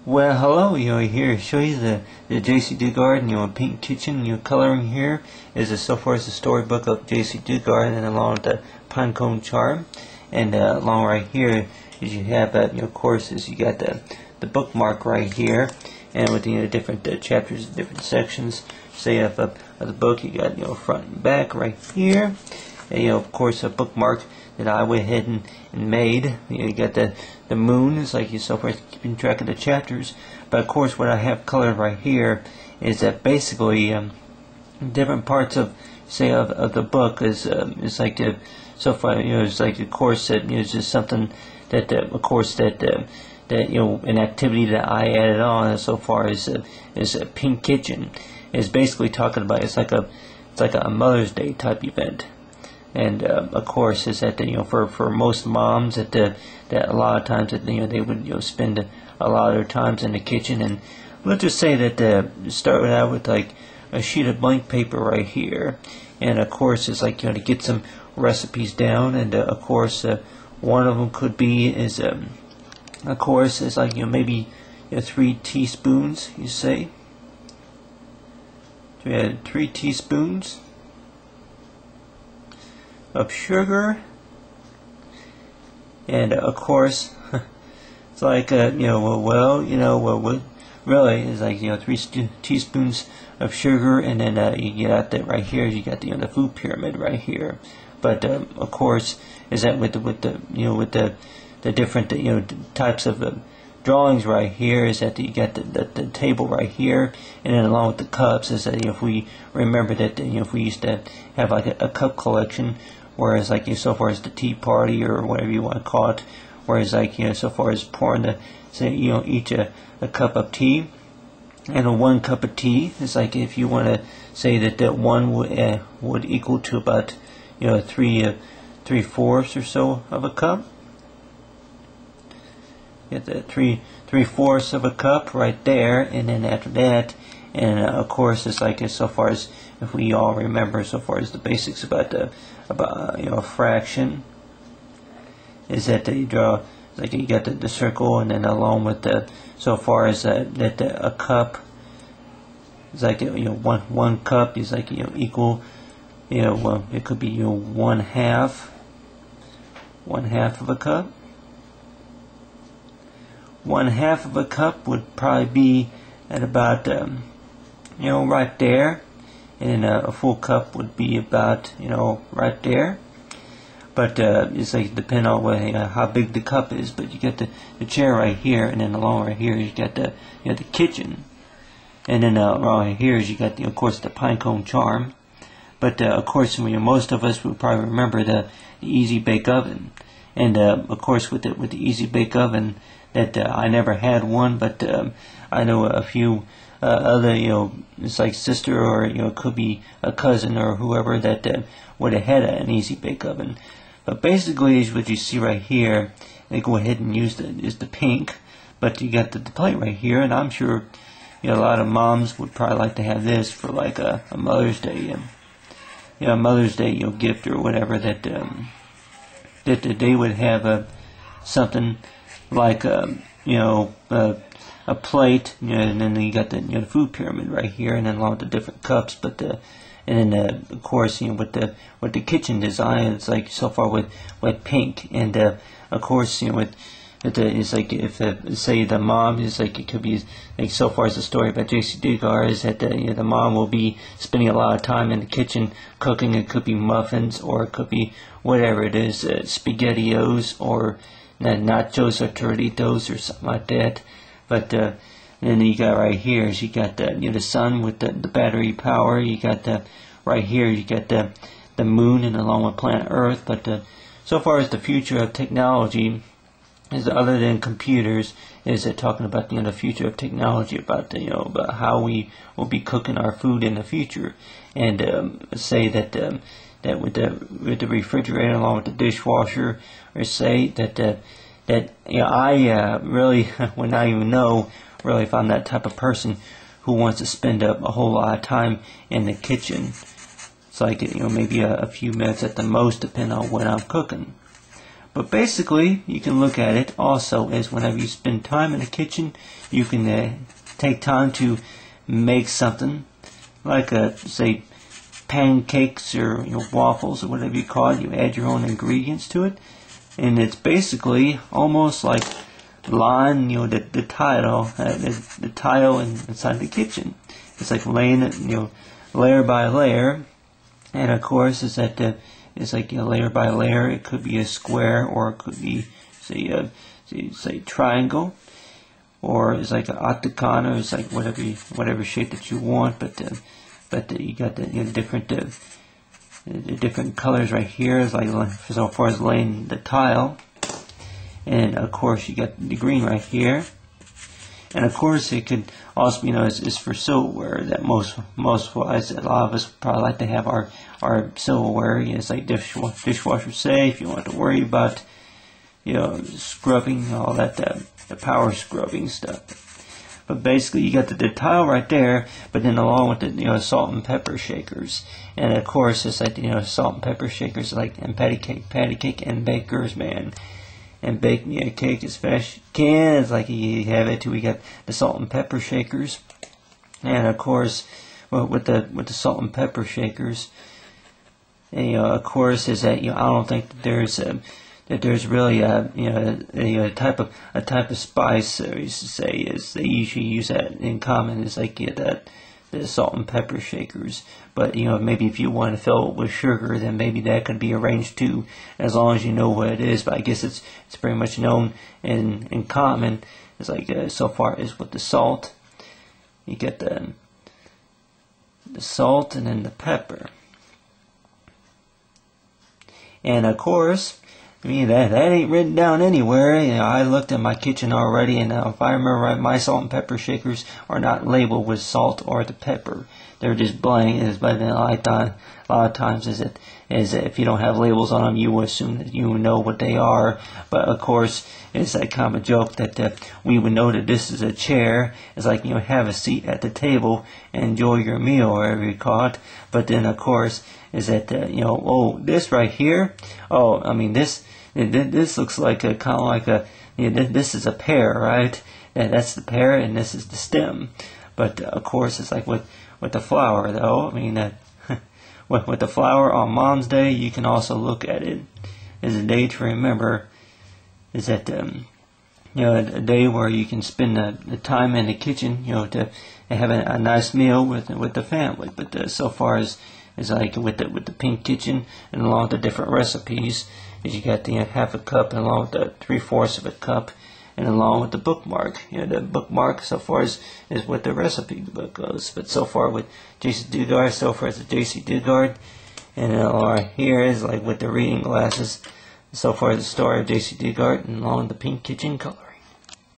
Well, hello, here to show you the Jaycee Dugard, pink kitchen, coloring here is so far as the storybook of Jaycee Dugard, and along with the pinecone charm, and along right here is you have, of course, is you got the bookmark right here, and with the different chapters, different sections, say of the book, you got front and back right here, and of course a bookmark that I went ahead and made. You got the moon, it's like you so far keeping track of the chapters. But of course what I have colored right here is that basically different parts of of the book is it's like so far it's like of course that it's just something that of course that an activity that I added on so far is a pink kitchen is basically talking about it's like a Mother's Day type event. And of course, is that for most moms that a lot of times that they would spend a lot of their times in the kitchen, and let's just say that start out with like a sheet of blank paper right here, and of course it's like to get some recipes down, and of course one of them could be is of course it's like maybe 3 teaspoons, you say. So we had 3 teaspoons of sugar, and of course it's like what really is like 3 teaspoons of sugar, and then you get out that right here you got the food pyramid right here. But of course is that with the different types of drawings right here is that you got the table right here, and then along with the cups is that if we remember that if we used to have like a cup collection, whereas like so far as the tea party or whatever you want to call it, whereas like so far as pouring the each a cup of tea, and a 1 cup of tea is like if you want to say that one would equal to about 3/4 or so of a cup. Get that 3/4 of a cup right there, and then after that, and of course it's like so far as if we all remember so far as the basics about fraction is that you draw like you got the circle, and then along with the so far as that a cup is like one cup is like equal it could be 1/2 of a cup. 1/2 of a cup would probably be at about right there, and a full cup would be about right there. But it's like depending on how big the cup is. But you get the chair right here, and then along right here you got the the kitchen, and then right here is you got of course the pinecone charm. But of course most of us would probably remember the easy bake oven, and of course with the easy bake oven that I never had one, but I know a few other it's like sister or it could be a cousin or whoever that would have had an easy bake oven. But basically is what you see right here. They go ahead and use the pink, but you got the plate right here, and I'm sure a lot of moms would probably like to have this for like a Mother's Day Mother's Day gift or whatever, that they would have something like a plate, and then you got the food pyramid right here, and then along with the different cups. But and then of course with the kitchen design, it's like so far with pink, and of course it's like if say the mom is like it could be like so far as the story about Jaycee Dugard is that the mom will be spending a lot of time in the kitchen cooking. It could be muffins, or it could be whatever it is, SpaghettiOs or nachos or Doritos or something like that. But then you got right here is you got the sun with the battery power. You got right here you got the moon, and along with planet Earth. But so far as the future of technology is, other than computers, is talking about the future of technology, about about how we will be cooking our food in the future, and say that that with the refrigerator along with the dishwasher, or say that I really would not even know really if I'm that type of person who wants to spend a whole lot of time in the kitchen. It's like maybe a few minutes at the most, depending on what I'm cooking. But basically, you can look at it also as whenever you spend time in the kitchen, you can take time to make something like say pancakes or waffles or whatever you call it. You add your own ingredients to it, and it's basically almost like line the tile inside the kitchen. It's like laying it layer by layer, and of course it's like layer by layer. It could be a square, or it could be say triangle, or it's like an octagon, or it's like whatever shape that you want. But you got the different colors right here. It's like so far as laying the tile, and of course you got the green right here. And of course, it could also be, is for silverware. That most wise, a lot of us probably like to have our silverware. It's like dishwasher safe. You don't have to worry about scrubbing, all that the power scrubbing stuff. But basically, you got the tile right there. But then along with the salt and pepper shakers, and of course it's like salt and pepper shakers, like and patty cake, and baker's man. And bake me a cake as fast as you can. It's like you have it too. We got the salt and pepper shakers, and of course, with the salt and pepper shakers, and, of course, is that I don't think that there's really a type of spice. I used to say is they usually use that in common. Is like the salt and pepper shakers. But maybe if you want to fill it with sugar, then maybe that could be arranged too, as long as you know what it is. But I guess it's pretty much known in common. It's like so far as with the salt, you get the salt and then the pepper, and of course, that ain't written down anywhere. I looked in my kitchen already, and if I remember right, my salt and pepper shakers are not labeled with salt or the pepper. They're just blank. But a lot of times is if you don't have labels on them, you assume that you know what they are. But of course, it's that kind of a joke that we would know that this is a chair. It's like have a seat at the table and enjoy your meal, or whatever you call it. But then of course is that oh, this right here. Oh, this looks like a kind of like a this is a pear, right? And that's the pear, and this is the stem. But of course, it's like with the flower, though. With the flower on Mom's Day, you can also look at it as a day to remember. Is that a day where you can spend the time in the kitchen, to have a nice meal with the family. But so far as like with the pink kitchen, and along with the different recipes, is you got the half a cup, and along with the 3/4 of a cup, and along with the bookmark. The bookmark so far is what the recipe book goes. But so far with Jaycee Dugard, so far as the Jaycee Dugard, and right here is like with the reading glasses. So far as the story of Jaycee Dugard, and along with the pink kitchen color.